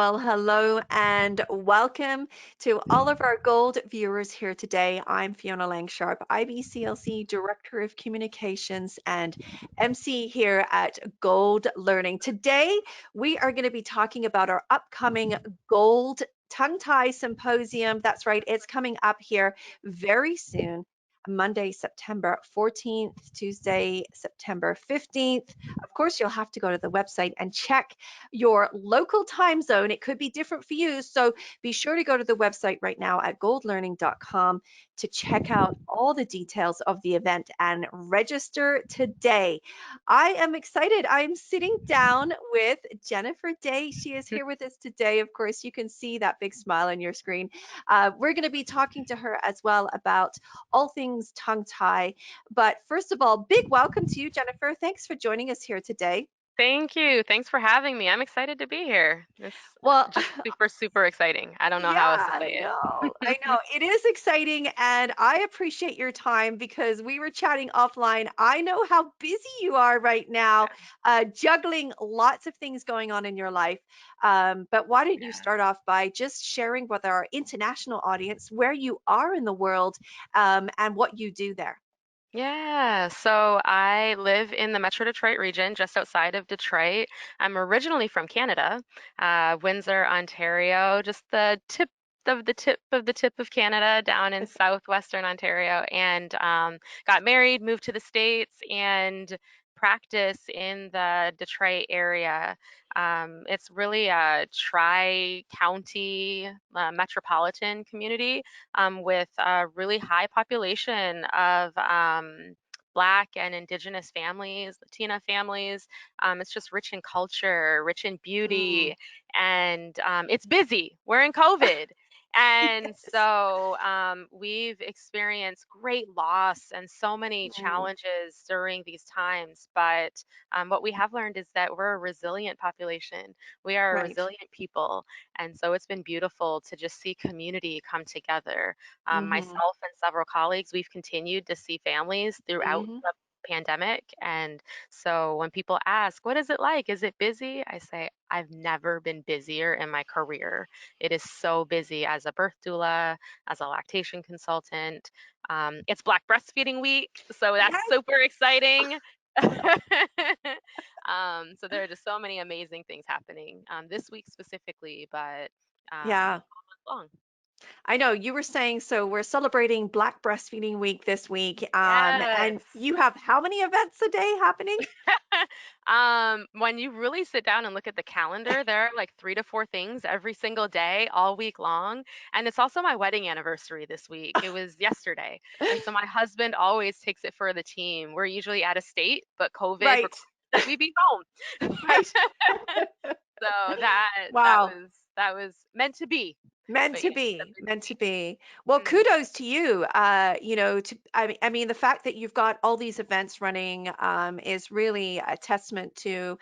Well, hello and welcome to all of our gold viewers here today. I'm Fiona Langsharp, IBCLC Director of Communications and MC here at Gold Learning. Today, we are going to be talking about our upcoming Gold Tongue Tie Symposium. That's right, it's coming up here very soon. Monday, September 14th, Tuesday, September 15th. Of course, you'll have to go to the website and check your local time zone. It could be different for you. So be sure to go to the website right now at goldlearning.com to check out all the details of the event and register today. I am excited. I'm sitting down with Jennifer Day. She is here with us today. Of course, you can see that big smile on your screen. We're going to be talking to her as well about all things tongue tie. But first of all, big welcome to you, Jennifer. Thanks for joining us here today. Thank you. Thanks for having me. I'm excited to be here. It's Well, just super, super exciting. I don't know yeah, how else to I say know. I it. know. It is exciting, and I appreciate your time because we were chatting offline. I know how busy you are right now, juggling lots of things going on in your life. But why don't you Yeah. start off by just sharing with our international audience where you are in the world, and what you do there? Yeah, so I live in the Metro Detroit region, just outside of Detroit. I'm originally from Canada, Windsor, Ontario, just the tip of Canada down in southwestern Ontario, and got married, moved to the States, and practice in the Detroit area. It's really a tri-county metropolitan community with a really high population of Black and Indigenous families, Latina families. It's just rich in culture, rich in Mm. beauty, and it's busy. We're in COVID. And Yes. so we've experienced great loss and so many Mm. challenges during these times. But what we have learned is that we're a resilient population. We are a Right. resilient people. And so it's been beautiful to just see community come together. Hmm. Myself and several colleagues, we've continued to see families throughout Hmm. the pandemic. And so when people ask, what is it like? Is it busy? I say, I've never been busier in my career. It is so busy as a birth doula, as a lactation consultant. It's Black Breastfeeding Week, so that's Yes. super exciting. So there are just so many amazing things happening this week specifically, but Yeah. all month long. I know you were saying so we're celebrating Black Breastfeeding Week this week. And Yes. you have how many events a day happening? When you really sit down and look at the calendar, there are like 3 to 4 things every single day, all week long. And it's also my wedding anniversary this week. It was yesterday. And so my husband always takes it for the team. We're usually out of state, but COVID Right. requires that we be home. Right. So that Wow. was meant to be. Meant But to yeah, the be, busy meant to week. be. Well, Mhm. kudos to you. I mean, the fact that you've got all these events running is really a testament to,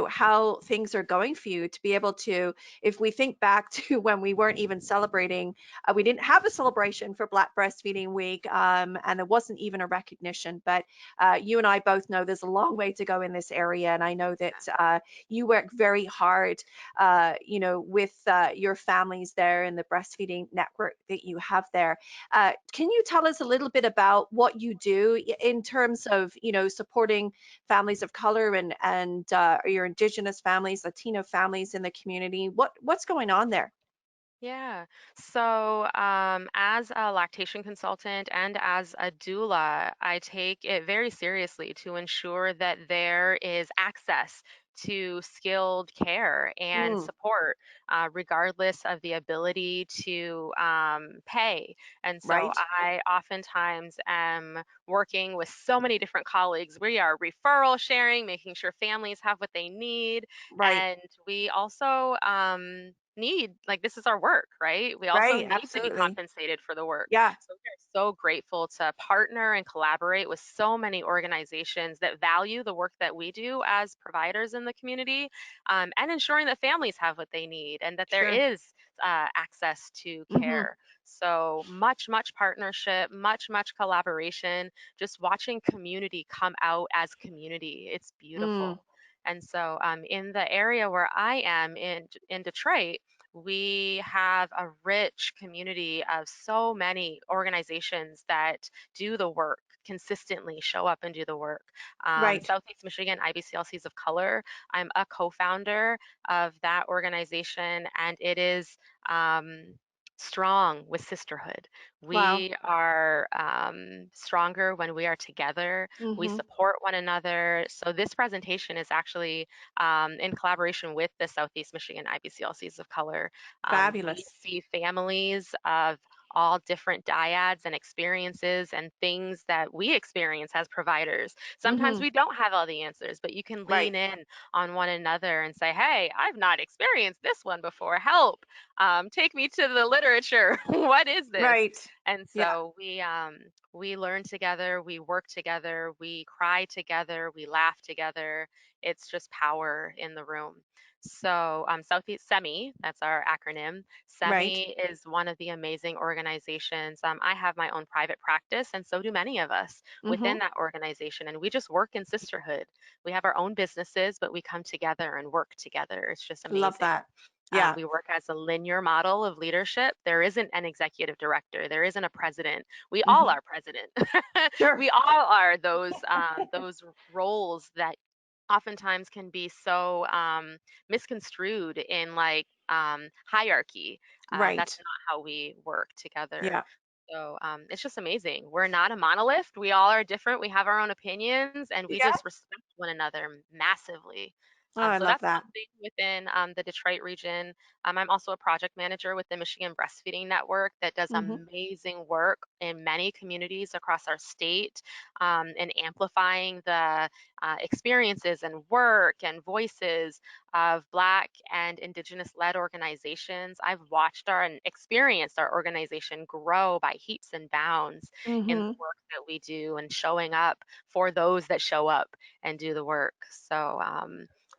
how things are going for you to be able to. If we think back to when we weren't even celebrating, we didn't have a celebration for Black Breastfeeding Week, and there wasn't even a recognition. But you and I both know there's a long way to go in this area, and I know that you work very hard with your families there and the breastfeeding network that you have there. Can you tell us a little bit about what you do in terms of, supporting families of color and your Indigenous families, Latino families in the community? What's going on there? Yeah. So, as a lactation consultant and as a doula, I take it very seriously to ensure that there is access to skilled care and Mm, support, regardless of the ability to pay. And so, right, I oftentimes am working with so many different colleagues. We are referral sharing, making sure families have what they need, right, and we also need, like, this is our work, right? We also right, need to be absolutely. compensated for the work. Yeah. So we are so grateful to partner and collaborate with so many organizations that value the work that we do as providers in the community, and ensuring that families have what they need and that there Sure. is access to Hmm. care. So much partnership, much collaboration, just watching community come out as community. It's Mm. beautiful. And so in the area where I am in Detroit, we have a rich community of so many organizations that do the work consistently, show up and do the work. Right. Southeast Michigan IBCLCs of Color, I'm a co-founder of that organization, and it is um, strong with sisterhood. Wow. We are stronger when we are together. We Hmm. support one another. So this presentation is actually in collaboration with the Southeast Michigan IBCLCs of Color. We Fabulous. see families of all different dyads and experiences and things that we experience as providers. Sometimes Hmm. we don't have all the answers, but you can Right. lean in on one another and say, hey, I've not experienced this one before. Help. Take me to the literature. What is this? Right. And Yeah. so we learn together, we work together, we cry together, we laugh together. It's just power in the room. So Southeast SEMI, that's our acronym. Right. SEMI is one of the amazing organizations. I have my own private practice, and so do many of us within Hmm. that organization. And we just work in sisterhood. We have our own businesses, but we come together and work together. It's just Love amazing. that. Yeah. We work as a linear model of leadership. There isn't an executive director. There isn't a president. We all Hmm. are president. Sure. We all are those roles that oftentimes can be so misconstrued in like hierarchy. That's Right. not how we work together. Yeah. So it's just amazing. We're not a monolith. We all are different. We have our own opinions, and we Yeah. just respect one another massively. Oh, I So love that's that. something within the Detroit region. I'm also a project manager with the Michigan Breastfeeding Network that does Hmm. amazing work in many communities across our state in amplifying the experiences and work and voices of Black and Indigenous led organizations. I've watched and experienced our organization grow by heaps and bounds in the Hmm. work that we do and showing up for those that show up and do the work. So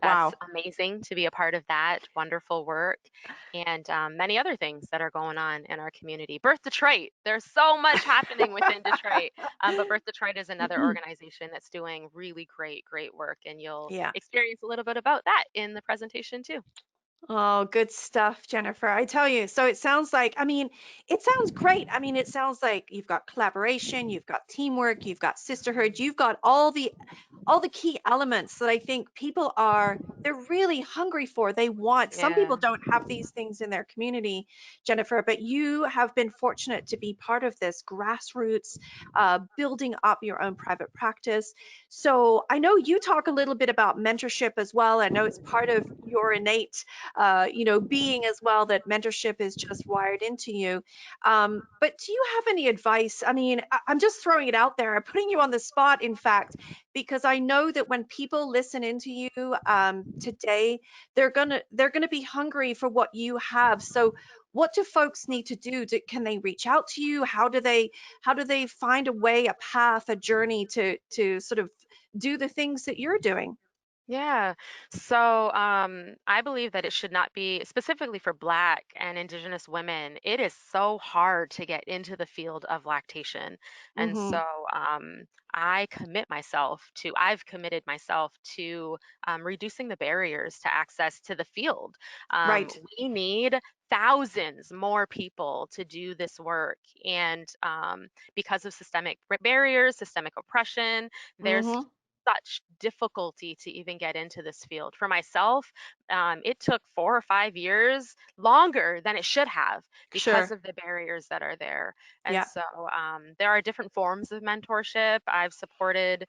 that's Wow. amazing to be a part of that wonderful work and many other things that are going on in our community. Birth Detroit, there's so much happening within Detroit. But Birth Detroit is another organization that's doing really great work, and you'll Yeah. experience a little bit about that in the presentation too. Oh, good stuff, Jennifer. I tell you, so it sounds like, I mean, it sounds great. I mean, it sounds like you've got collaboration, you've got teamwork, you've got sisterhood, you've got all the key elements that I think people are they're really hungry for. They want. Some people Yeah. don't have these things in their community, Jennifer, but you have been fortunate to be part of this grassroots, building up your own private practice. So I know you talk a little bit about mentorship as well. I know it's part of your innate, being as well, that mentorship is just wired into you. But do you have any advice? I mean, I'm just throwing it out there. I'm putting you on the spot, in fact, because I know that when people listen into you today, they're gonna be hungry for what you have. So, what do folks need to do? Can they reach out to you? How do they find a way, a path, a journey to sort of do the things that you're doing? Yeah. So I believe that it should not be specifically for Black and Indigenous women. It is so hard to get into the field of lactation. And Hmm. so I've committed myself to reducing the barriers to access to the field. Right. We need thousands more people to do this work. And because of systemic barriers, systemic oppression, there's Hmm. such difficulty to even get into this field. For myself, it took 4 or 5 years longer than it should have because Sure. of the barriers that are there. And Yeah. so there are different forms of mentorship. I've supported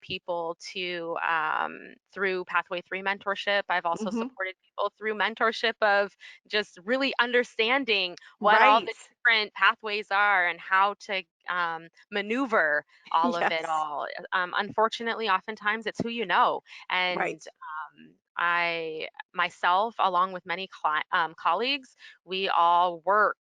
people through Pathway 3 mentorship. I've also Hmm. supported people through mentorship of just really understanding what all Right. the different pathways are and how to maneuver all of it Yes. all. Unfortunately, oftentimes it's who you know. And Right. I myself, along with many colleagues, we all work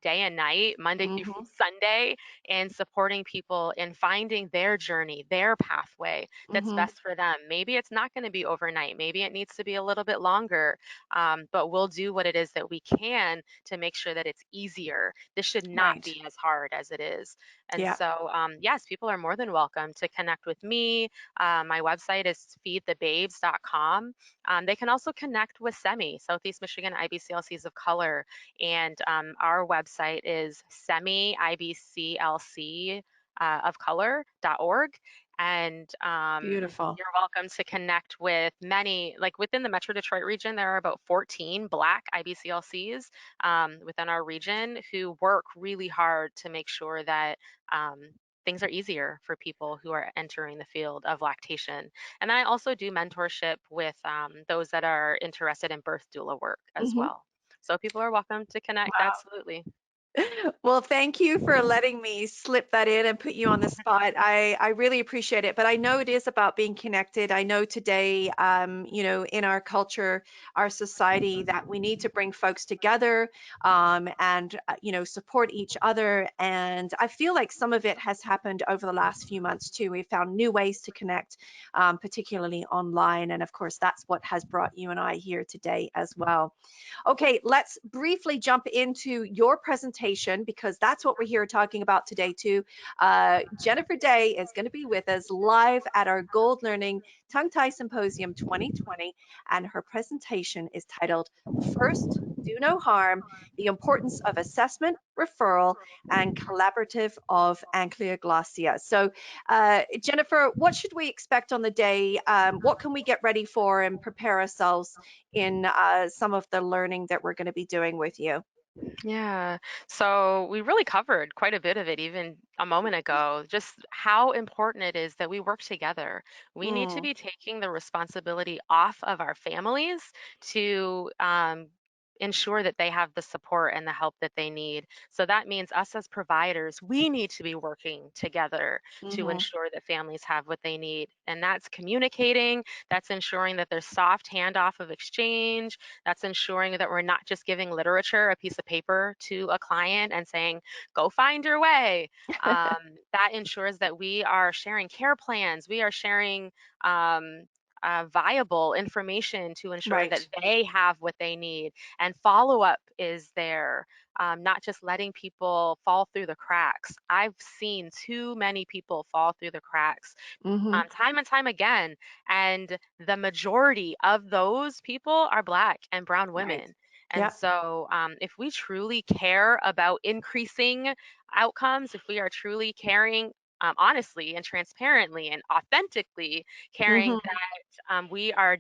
day and night, Monday through Hmm. Sunday, and supporting people in finding their journey, their pathway that's Hmm. best for them. Maybe it's not going to be overnight, maybe it needs to be a little bit longer, but we'll do what it is that we can to make sure that it's easier. This should not Right. be as hard as it is. And Yeah. so, yes, people are more than welcome to connect with me. My website is feedthebabes.com. They can also connect with SEMI, Southeast Michigan IBCLCs of Color, and our website is semi-IBCLC of color.org. And Beautiful. you're welcome to connect with many, like within the Metro Detroit region, there are about 14 Black IBCLCs within our region who work really hard to make sure that um, things are easier for people who are entering the field of lactation. And then I also do mentorship with those that are interested in birth doula work as Mhm. well. So people are welcome to connect, absolutely. Well, thank you for letting me slip that in and put you on the spot. I really appreciate it. But I know it is about being connected. I know today, in our culture, our society, that we need to bring folks together, and support each other. And I feel like some of it has happened over the last few months too. We've found new ways to connect, particularly online. And of course, that's what has brought you and I here today as well. Okay, let's briefly jump into your presentation because that's what we're here talking about today, too. Jennifer Day is going to be with us live at our Gold Learning Tongue Tie Symposium 2020, and her presentation is titled First, Do No Harm, The Importance of Assessment, Referral, and Collaborative of Ankyloglossia. So, Jennifer, what should we expect on the day? What can we get ready for and prepare ourselves in some of the learning that we're going to be doing with you? Yeah. So we really covered quite a bit of it even a moment ago, just how important it is that we work together. We need to Mm, be taking the responsibility off of our families to ensure that they have the support and the help that they need. So that means us as providers, we need to be working together to hmm. ensure that families have what they need. And that's communicating, that's ensuring that there's soft handoff of exchange, that's ensuring that we're not just giving literature, a piece of paper to a client and saying, go find your way. That ensures that we are sharing care plans, we are sharing viable information to ensure that Right. they have what they need. And follow up is there, not just letting people fall through the cracks. I've seen too many people fall through the cracks Hmm. time and time again. And the majority of those people are Black and Brown Right. women. And Yeah. so, if we truly care about increasing outcomes, if we are truly caring, honestly and transparently and authentically caring Hmm. that we are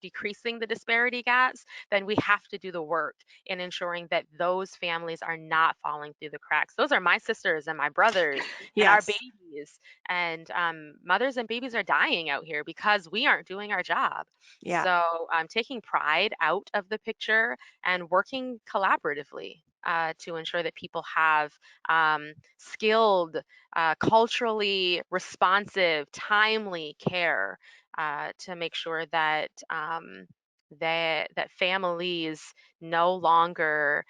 decreasing the disparity gaps, then we have to do the work in ensuring that those families are not falling through the cracks. Those are my sisters and my brothers and our Yes. babies. And mothers and babies are dying out here because we aren't doing our job. Yeah. So taking pride out of the picture and working collaboratively to ensure that people have skilled, culturally responsive, timely care to make sure that that families no longer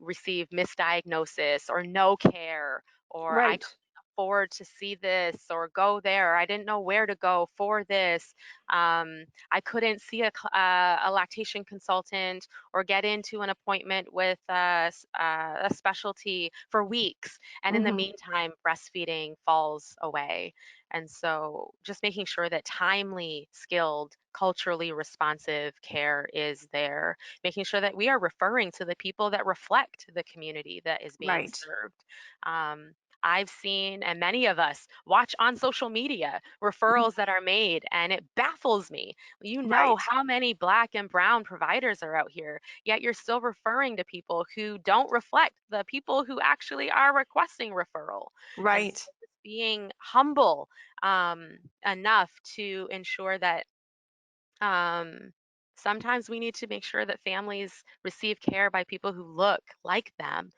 receive misdiagnosis or no care, or I Right. couldn't afford to see this or go there. I didn't know where to go for this. I couldn't see a lactation consultant or get into an appointment with a specialty for weeks. And in the Hmm. meantime, breastfeeding falls away. And so just making sure that timely, skilled, culturally responsive care is there, making sure that we are referring to the people that reflect the community that is being Right. served. Um, I've seen, and many of us watch on social media, Mhm. referrals that are made, and it baffles me. You know Right. how many Black and Brown providers are out here, yet you're still referring to people who don't reflect the people who actually are requesting referral. And so Right. just being humble enough to ensure that um, sometimes we need to make sure that families receive care by people who look like them,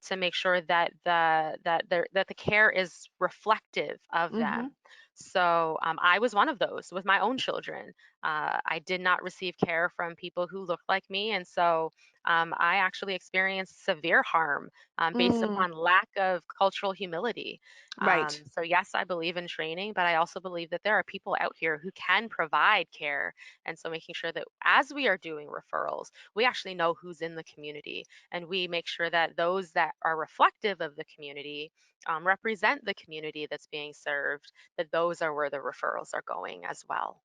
to make sure that the care is reflective of Hmm. them. So I was one of those with my own children. I did not receive care from people who looked like me, and so I actually experienced severe harm based Mm, upon lack of cultural humility. right. So, yes, I believe in training, but I also believe that there are people out here who can provide care. And so, making sure that as we are doing referrals, we actually know who's in the community and we make sure that those that are reflective of the community represent the community that's being served, that those are where the referrals are going as well.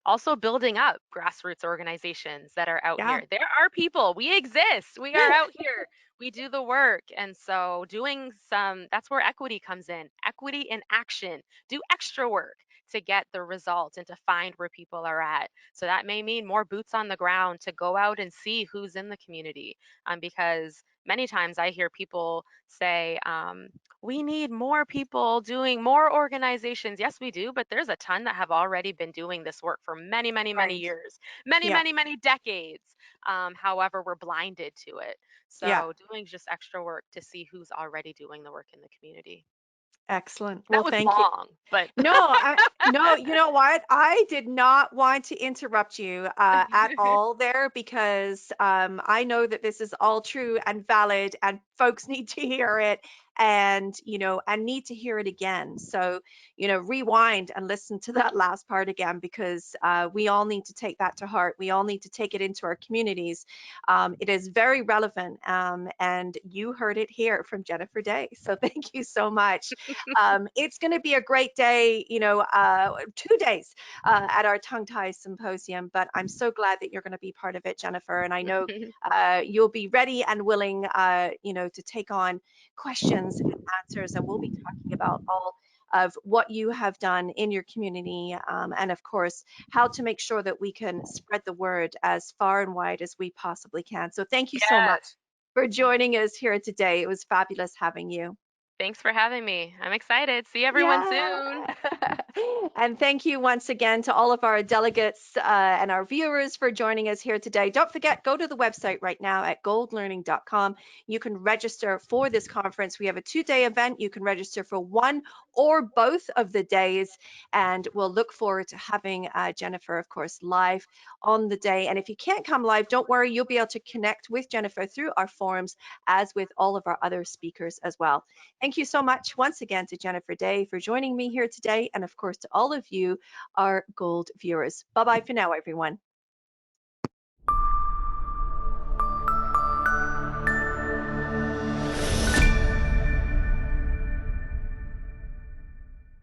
Also, building up grassroots organizations that are out Yeah. here. There are people, we exist, we are out here, we do the work. And so, doing some, that's where equity comes in, equity in action, do extra work to get the result and to find where people are at. So, that may mean more boots on the ground to go out and see who's in the community. Because many times I hear people say, we need more people doing more organizations. Yes, we do, but there's a ton that have already been doing this work for many, many, many Right. years, many, Yeah. many, many decades. However, we're blinded to it. Yeah. So, doing just extra work to see who's already doing the work in the community. Excellent. Well, That was thank you. long, but No, no, you know what? I did not want to interrupt you at all there because I know that this is all true and valid, and folks need to hear it and, and need to hear it again. So, rewind and listen to that last part again because we all need to take that to heart. We all need to take it into our communities. It is very relevant, and you heard it here from Jennifer Day. So, thank you so much. It's going to be a great day, 2 days at our tongue tie symposium, but I'm so glad that you're going to be part of it, Jennifer. And I know you'll be ready and willing, to take on questions and answers. And we'll be talking about all of what you have done in your community. And of course, how to make sure that we can spread the word as far and wide as we possibly can. So thank you so much yes. for joining us here today. It was fabulous having you. Thanks for having me. I'm excited. See everyone Yeah. soon. And thank you once again to all of our delegates and our viewers for joining us here today. Don't forget, go to the website right now at goldlearning.com. You can register for this conference. We have a 2-day event. You can register for one or both of the days. And we'll look forward to having Jennifer, of course, live on the day. And if you can't come live, don't worry. You'll be able to connect with Jennifer through our forums, as with all of our other speakers as well. Thank you so much once again to Jennifer Day for joining me here today, and of course to all of you, our gold viewers. Bye bye for now, everyone.